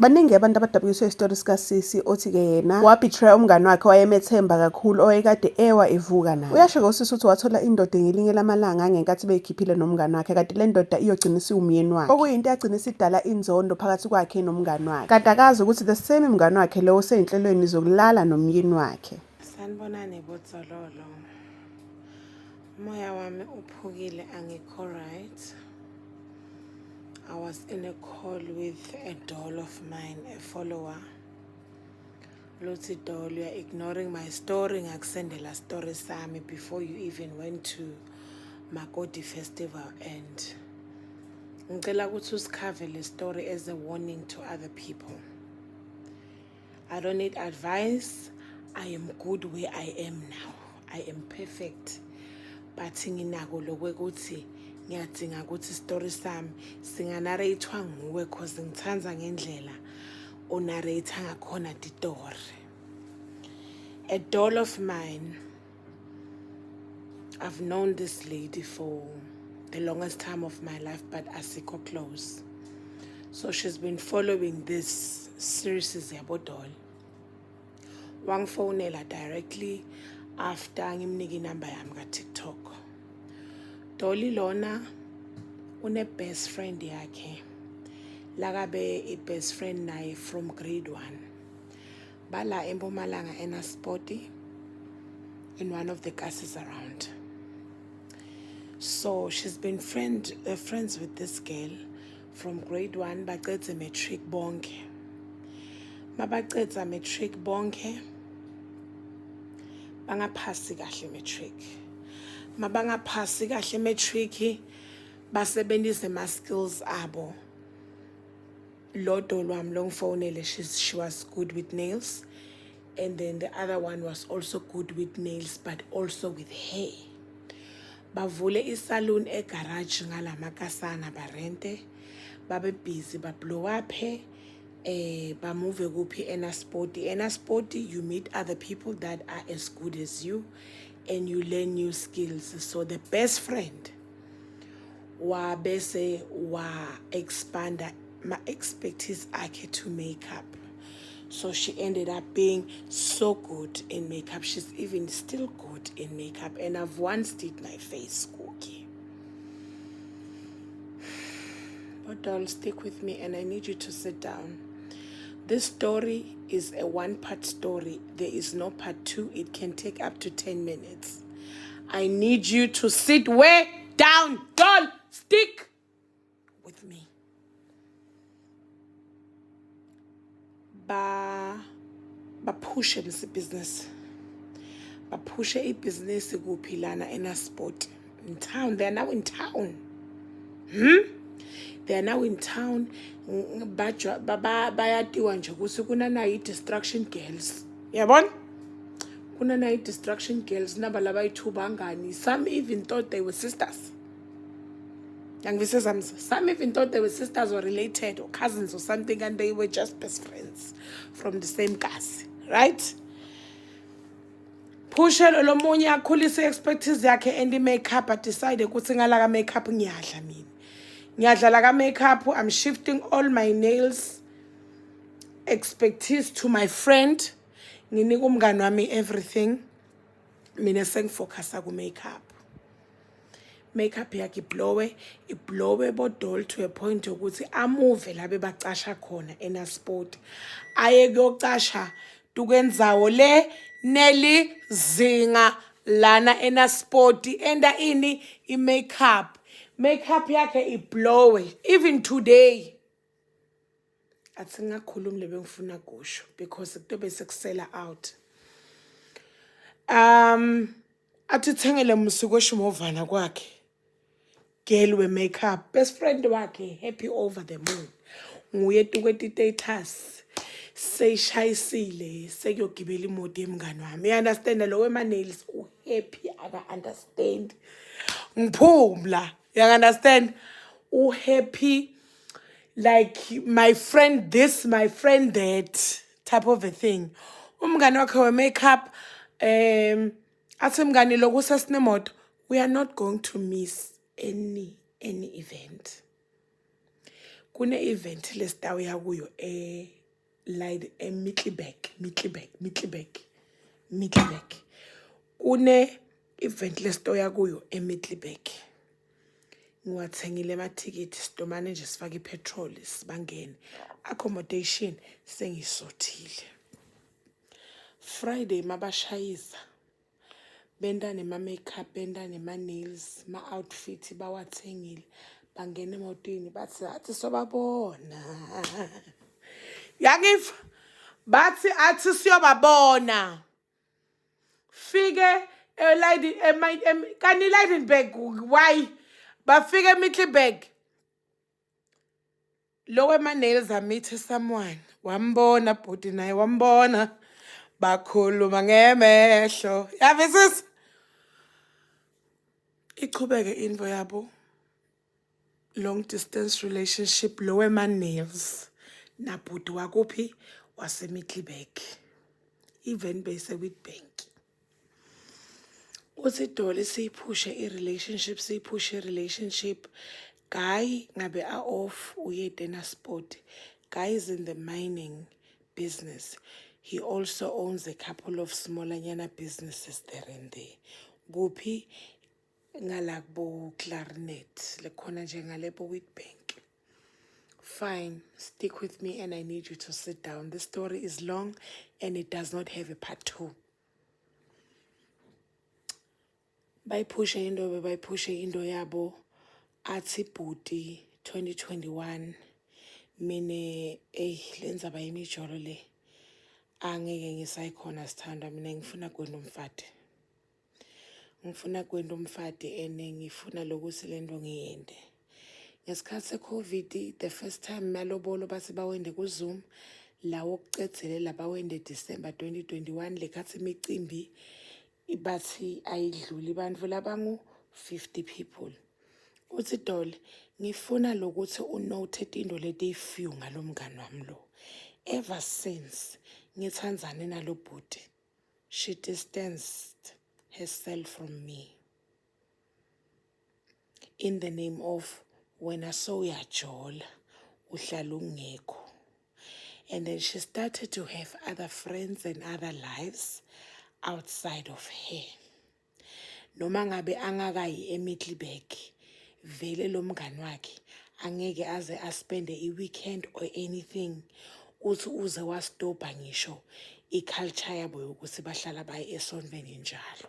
Baningi abantu abadabukiswe isitori sikaSisi othi-ke yena wabetray umngani wakhe wayemethemba kakhulu owayekade ewa evuka naye. Uyasho-ke uSisi uthi wathola indoda ngelinye lamalanga ngenkathi beyikhiphile nomngani wakhe, kanti le ndoda iyogcina isiwumyeni wakhe, okuyinto yagcina isidala inzondo phakathi kwakhe nomngani wakhe, kanti akazi ukuthi the same mngani wakhe lo useyinhlelweni zokulala nomyeni wakhe. Sanibonani bodzololo, umoya wami uphukile, angikho right. I was in a call with a doll of mine, a follower. Luthi doll, you are ignoring my story. Ngakusendela story sami before you even went to Makoti Festival, and ngicela ukuthi usikhave le story as a warning to other people. I don't need advice. I am good where I am now. I am perfect. But nginako lokwekuthi ngiyadinga ukuthi story sami singanarratewa nguwe cause ngithanza ngendlela onarrate ngakhona ditori. A doll of mine, I've known this lady for the longest time of my life, but asikho close. So she's been following this series yabo doll. Wangifonela directly after ngimnika inamba yami ka-TikTok. Dolly lona une best friend yakhe. Lakabe a best friend naye from grade 1. Bala eMpumalanga eNaspoti in one of the classes around. So she's been friends with this girl from grade 1 baqedze matric bonke. Mabaqedza matric bonke bangaphasi kahle matric. Mabangaphasi kahle matric basebenzise ma skills abo. Lodo lwami longifonele, she was good with nails, and then the other one was also good with nails but also with hair. Bavule isalon egarage ngalamakasana barente, babe busy ba blow up ba move kuphi eNaspoti. eNaspoti you meet other people that are as good as you and you learn new skills. So the best friend wa bese wa expanda my expertise akhe to makeup. So she ended up being so good in makeup. She's even still good in makeup, and I've once did my face cookie. But doll, stick with me and I need you to sit down. This story is a one-part story. There is no part 2. It can take up to 10 minutes. I need you to sit way down. Doll, stick with me. Ba push this business. Ba push a business kuphi lana eNaspoti. In town. They are now in town. They are now in town. Bayatiwa nje ukuthi kunana i-distraction girls. Yabona? Kunana i-distraction girls naba labayithu bangani. Some even thought they were sisters. Some even thought they were sisters or related or cousins or something, and they were just best friends from the same class, right? Pushe lo munye akhulise expertise yakhe and makeup, but decided ukuthi ngala ka makeup ngiyadla mina. Ngiyadla la ka makeup, I'm shifting all my nails expertise to my friend. Nginika umngani wami everything. Mina sengifocus ku makeup. Makeup yakhe iblowe bodol to a point ukuthi amuve labe bacasha khona eNaspoti. Aye kuyocasha tukendzawo le Nelly Zinga lana eNaspoti enda ini I-makeup. Makeup yakhe iblowe even today. Athi ngakhuluma lebe ngifuna kusho because kutobe sekusela out. Athi thengele msuku eshimovana kwakhe. Girl we makeup, best friend wakhe happy over the moon. Nguye tukweti status seyishayisile sekuyogibela imoto yemngani wami. You understand lo wema nails happy aka understand. Ngiphumla, you understand? Happy like my friend this, my friend that type of a thing. Umngani wakhe we makeup athi mngani lokho sesinemoto, we are not going to miss any event. kune event lesitawuya kuyo Middleburg. Kune event lesitoya kuyo Middleburg. Ngiwathengile amathikithi sitomane nje sifake ipetrol sibangene. Accommodation sengisothile. Friday mabashayisa. Benda nema makeup, benda nema nails, ma outfit bawathengile. Bangena emotweni bathi sobabona. Yangiva bathi athi siyobabona. Fike kani Lydenburg why bafike eMiddleburg. Lowe ma nails amithe someone wambona bhuti naye wambona bakhuluma ngemehlo yavisisa ichubeke info yabo long distance relationship lowe ma nails na bhuti wakuphi waseMiddleburg even base with bank. Uthi Dolly siyiphushe relationship guy ngabe off uye dinner spot. Guy is in the mining business. He also owns a couple of smaller businesses there and there. Kuphi ngalakbo clarinet lekhona nje ngalebo with bank. Fine, stick with me and I need you to sit down. The story is long and it does not have a part 2. Bayipushe into yabo athi bhuti 2021 mine lenza bayimijolo le angeke ngisayikhona sithanda mina ngifuna kwenda umfati ene ngifuna lokuthi lento ngiyende. Ngesikhathi se-COVID the first time malobolo bathi bawende ku Zoom lawo kucedzelela bawende December 2021 lekhathi imicimbi bathi ayidluli bantfu labangu 50 people. Uthi Dolly ngifuna lokuthi unote into leti few ngalomngani wami lo. Ever since ngithandzane nalo bhuti she distanced herself from me in the name of wena sowuyajola uhlala ungekho. And then she started to have other friends and other lives outside of her. Noma ngabe angakayi eMiddleburg vele lo mngani wakhe angeke aze aspende i-weekend or anything uthi uze wastopha ngisho i-culture yabo yokuthi bahlala baye esontweni njalo.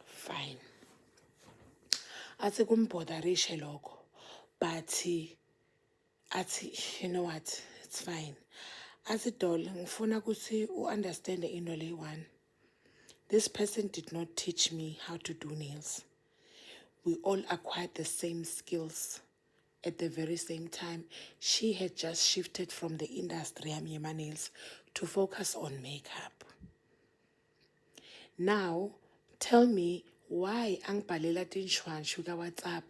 Fine. Athi kumbotherishe lokho but athi you know what, it's fine. Athi Dolly ngifuna ukuthi u-understand into le one. This person did not teach me how to do nails. We all acquired the same skills at the very same time. She had just shifted from the industry yama nails to focus on makeup. Now, tell me why angibhalela tinshwanshu ka WhatsApp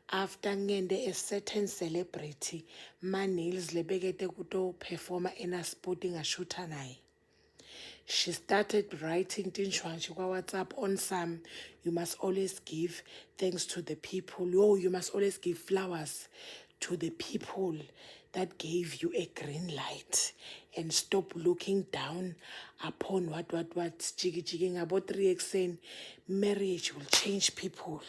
after ngende a certain celebrity ma nails lebekete kuto performer ena sporting ngashuta naye. She started writing tinshwanshu kwa WhatsApp on some, you must always give thanks to the people. Oh, you must always give flowers to the people that gave you a green light and stop looking down upon what jiggy ngabo 3 exen. Marriage will change people.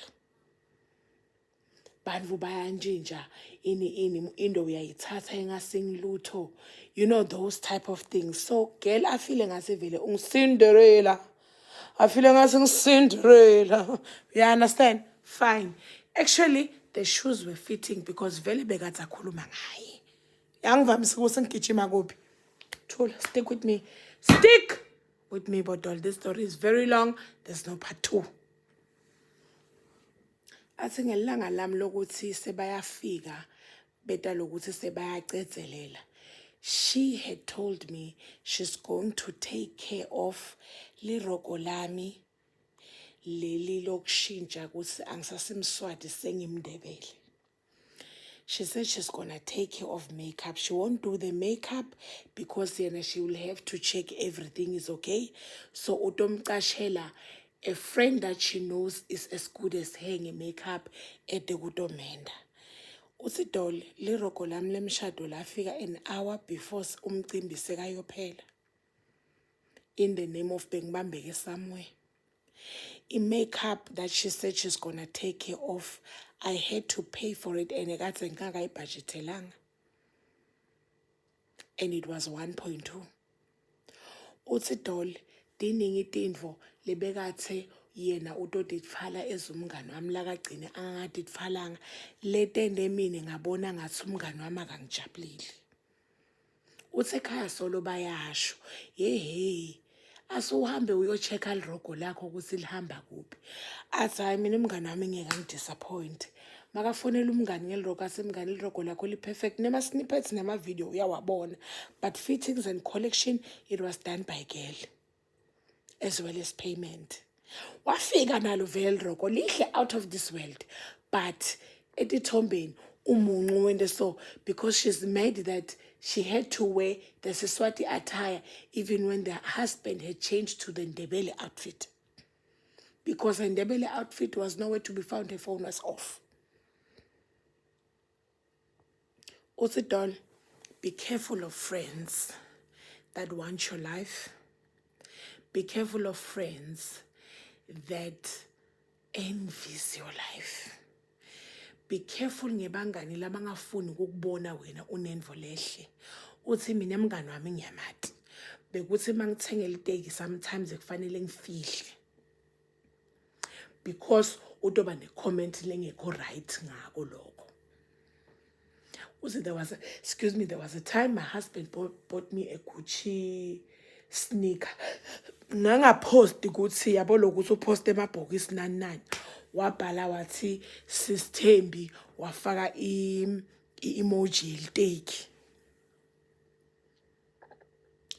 Bantu bayanjinja ini indo uyayithatha engasingilutho, you know, those type of things. So girl I feel ngasevele ungisinderela, I feel ngasingisinderela, you understand? Fine. Actually the shoes were fitting because vele bekatha khuluma ngaye yangivamise ukuthi ngigijima kuphi. Thula, stick with me Bodol. This story is very long, there's no part 2. Athi ngelanga lami lokuthi sebayafika beta lokuthi sebayacedzelela, she had told me she's going to take care of liroko lami leli lokushintsha ukuthi angisasimswati sengimndebele. She said she's gonna take care of makeup. She won't do the makeup because she will have to check everything is okay. So utomcashela a friend that she knows is as good as her makeup at the Gudomenda. uthi Dolly lirogo lami lemshado lafika an hour before umcimbi sekayophela in the name of bengibambeke somewhere. I-makeup that she said she's gonna take care of, I had to pay for it and ekade ngingakayibhajethelanga, and it was 1.2. Uthi Dolly diningi tintfo lebekathe yena utotitfala ezumngani wami lakagcine angatitfalanga letende mina ngabona ngathi umngani wami akangijabulile. Uthi ekhaya solo bayasho yehe asuhambe uyochecka lirogo lakho ukuthi lihamba kuphi. Athi hayi mina umngani wami ngeke angidisappoint. Makafonela umngani ngelirogo asemngani lirogo lakho li-perfect. Nema-snippets nama-video uyawabona. But fittings and collection, it was done by girl. As well as payment. Wafika nalo vele lirogo lihle out of this world. But etithombeni umuncu wente so because she's mad that she had to wear the Siswati attire even when the husband had changed to the Ndebele outfit. Because her Ndebele outfit was nowhere to be found, her phone was off. Also, Dolly, be careful of friends that want your life. Be careful of friends that envies your life. Be careful ngebangani labangafuni ukukubona wena unenvo lehle. Uthi mina emngani wami ngiyamati. Bekuthi mangithengela iteki sometimes kufanele ngifihle. Because utoba ne-comment lengekho right ngako lokho. Uthi there was a time my husband bought me a Gucci sneaker. Ngangapost ukuthi yabo lokuthi upost emabhokisi nani. Wabhala wathi Sisthembi wafaka i-emoji yeliteki.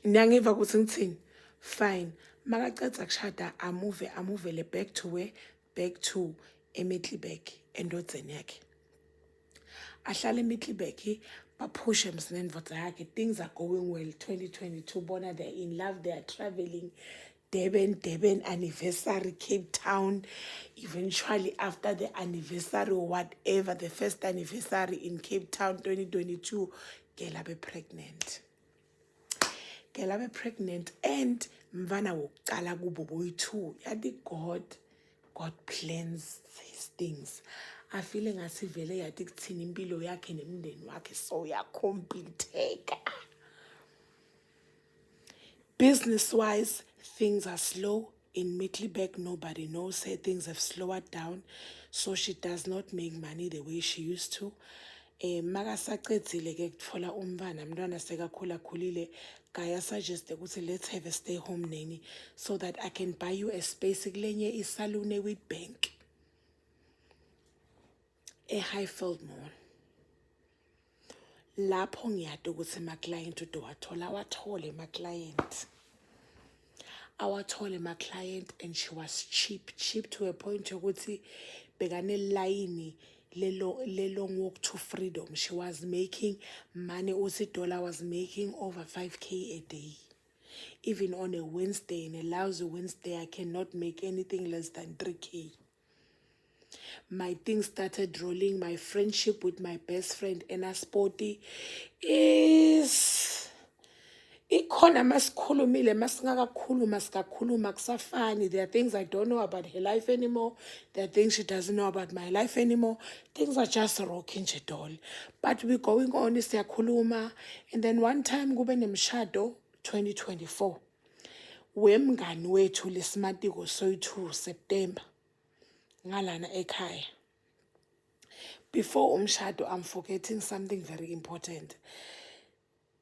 Ngiyangiva ukuthi ngithini? Fine. Makaceda kushada amuvele back to where? Back to eMiddelburg endodzeni yakhe. Ahlala eMiddelburg baphushe msinendvodza yakhe. Things are going well. 2022 bona they're in love, they are traveling. Durban anniversary, Cape Town. Eventually, after the anniversary or whatever, the first anniversary in Cape Town, 2022, girl be pregnant. Girl be pregnant, and mvana wokala kubo boy too. Yadi God plans these things. I feeling as if vele yadi kuthini impilo yakhe nemndeni wakhe so yakompleteka. Business-wise, things are slow. In Middelburg, nobody knows her. Things have slowed down. So she does not make money the way she used to. Makasaqedzile ke kutfola umntwana mntwana sekakhulile kaya suggest ukuthi let's have a stay home nanny so that I can buy you a space kulenye isalune with bank eHighfield Mall. Lapho ngiyade ukuthi ma-client udo wathole ma-client. Awuthole ma-client and she was cheap to a point ukuthi bekane line le long walk to freedom. She was making money. Uthi Dollar was making over 5K a day. Even on a Wednesday, in a lousy Wednesday, I cannot make anything less than 3K. My things started rolling. My friendship with my best friend, Ena Sporty, is ikhona masikhulumile masingakakhuluma sikakhuluma kusafani. There are things I don't know about her life anymore. There are things she doesn't know about my life anymore. Things are just rocking nje Dolly. But we're going on siyakhuluma. And then one time kube nemshado 2024. Wemngani wethu leSmatiko soyi-2 September. Ngalana ekhaya. Before umshado, I'm forgetting something very important.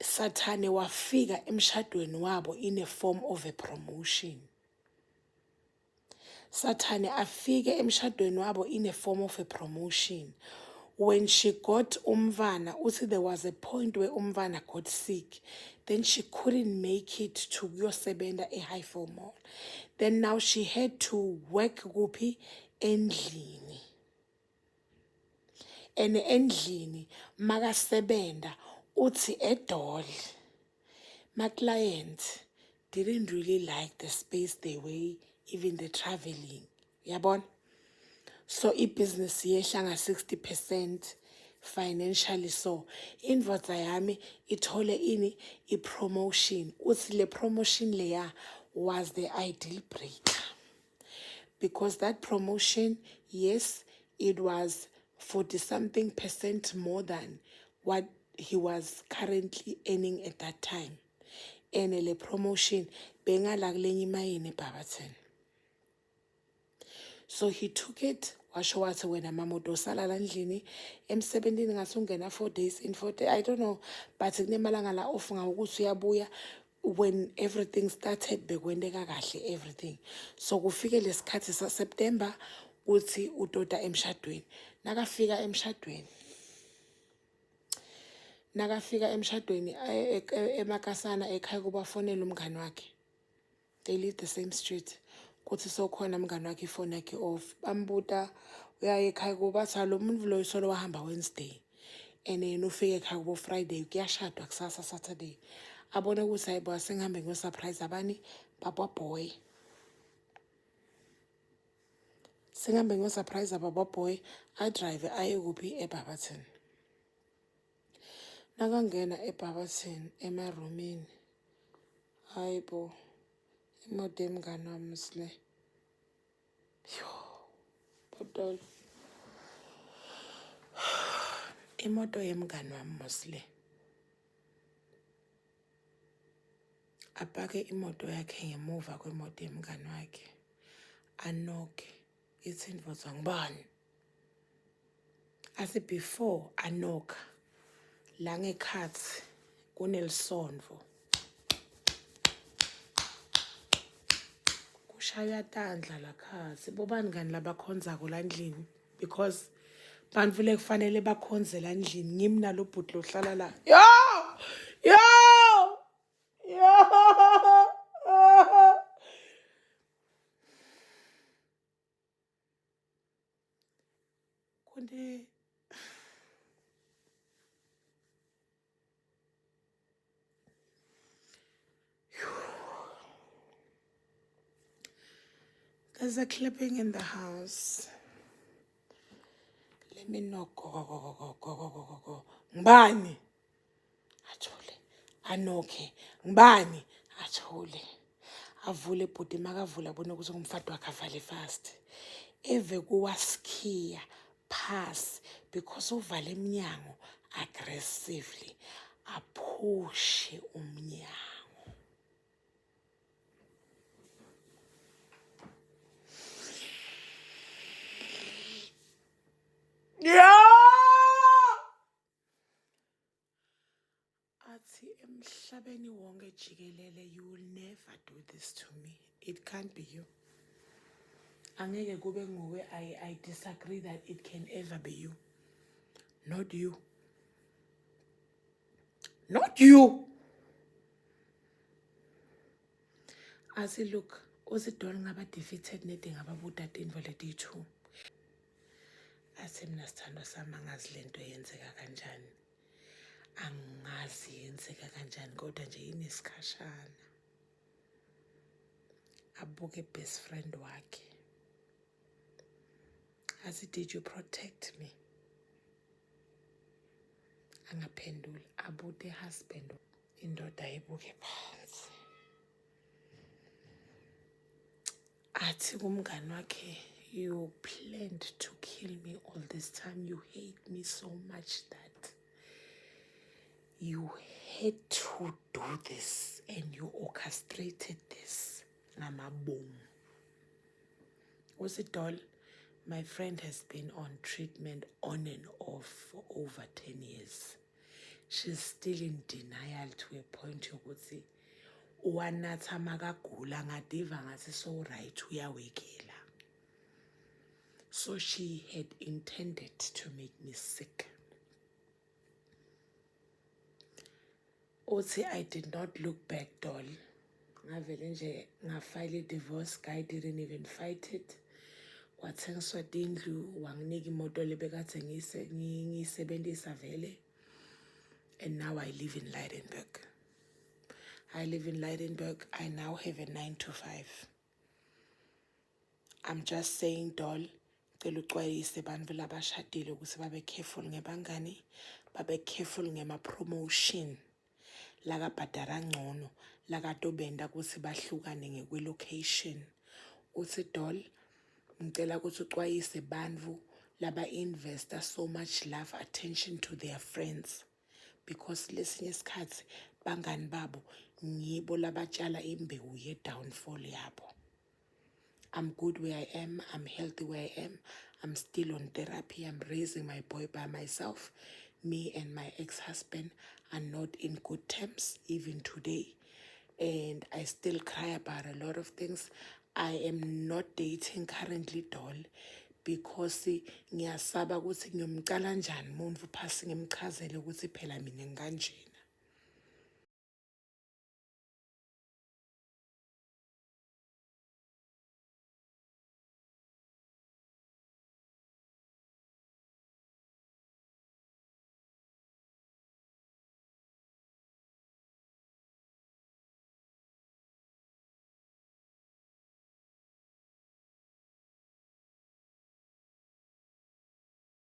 Sathane wafika emshadweni wabo in a form of a promotion. Sathane afike emshadweni wabo in a form of a promotion. When she got umvana, uthi there was a point where umvana got sick. Then she couldn't make it to yosebenza eHighfield Mall. Then now she had to work kuphi endlini. And endlini makasebenda uthi eDolly. My client didn't really like the space they were, even the traveling. Yabon? So business yehla nga 60%, financially. So indvodza yami ithole ini i-promotion. Uthi le promotion leya was the ideal breaker. Because that promotion, yes, it was 40-something% more than what he was currently earning at that time. And le promotion, bengala kulenye imayini eBarberton. So he took it, washo wathi wena mama udosala endlini emsebenzini ngathi ungena 4 days in 4 days, I don't know, but kunemalanga la off ngawukuthi uyabuya. When everything started bekwendeka kahle everything. So kufike lesikhathi saSeptember uthi udoda emshadweni. Nakafika emshadweni eMakasana ekhaya kubafonela umngani wakhe. They live the same street. Kuthi sokhona umngani wakhe ifone yakhe off. Bambuta uyaye ekhaya kuba lo muntu lo isolo wahamba Wednesday. And yena ufike ekhaya kubo Friday kuyashadwa kusasa Saturday. Abone ukuthi hayibo sengihambe ngiyosurprise abani Baba Boy. Sengihambe ngiyosurprise Baba Boy, adrive aye kuphi eBarberton. Nakangena eBarberton emarumini. Hayibo imoto yemngani wami sile. Yo. Botol. Imoto yemngani wami mosle. Apake imoto yakhe ngemuva kwemoto yemngani wakhe. Anoke. Ithi indvodza ngibani? Asi before anoka. La ngekhathi kunelisondvo. Kushaya tandla la khathi. Bobani ngani labakhonza kula ndlini? Because bantu vele kufanele bakhonze la ndlini. Ngimi nalo bhuti lohlala la. Yo! Yo! Kunde there's a clipping in the house. Let me know. Go. Ngibani? Athole. Anoke. Ngibani? Athole. Avule bhuti makavula abone ukuthi umfati wakhe avale fast. Eve kuwaskiya pass because uvale emnyango aggressively. Aphushe umnyango. Yeah! Athi emhlabeni wonke jikelele, you will never do this to me. It can't be you. Angeke kube nguwe. I disagree that it can ever be you. Not you. Not you. Asi look, uZidol ngaba defeated nede ngababuda tinvo letiyi-2. Athi mina sithando sami angazi lento yenzeka kanjani. Angazi yenzeka kanjani kodwa nje inesikhashana. Abuke best friend wakhe. Athi did you protect me? Angaphendula. Abude husband indoda ibuke phansi. Athi kumngani wakhe, you planned to kill me all this time. You hate me so much that you had to do this and you orchestrated this. Ngamabom. UZidol, my friend has been on treatment on and off for over 10 years. She's still in denial to a point yokuthi uwanatha makagula ngadiva ngathi so right uyawekela. So she had intended to make me sick. Uthi I did not look back, doll. Ngavele nje ngafile divorce. Guy didn't even fight it. Wathengiswa tindlu, wanginika imoto lebekade ngiyisebenzisa vele. And now I live in Lydenburg. I live in Lydenburg. I now have a 9 to 5. I'm just saying, doll, ngicela uxwayise bantfu labashadile ukuthi babe careful ngebangani, babe careful ngema-promotion lakabhadara ngcono lakatobenda ukuthi bahlukane ngekwe-location. Uthi Doll, ngicela ukuthi uxwayise bantfu laba-investa so much love attention to their friends, because lesinye isikhathi bangani babo ngibo labatshala imbewu ye-downfall yabo. I'm good where I am, I'm healthy where I am, I'm still on therapy, I'm raising my boy by myself. Me and my ex-husband are not in good terms even today, and I still cry about a lot of things. I am not dating currently, Doll, because ngiyasaba ukuthi ngiyomcala njani umuntu phasi ngimchazele ukuthi phela mina ngikanjena.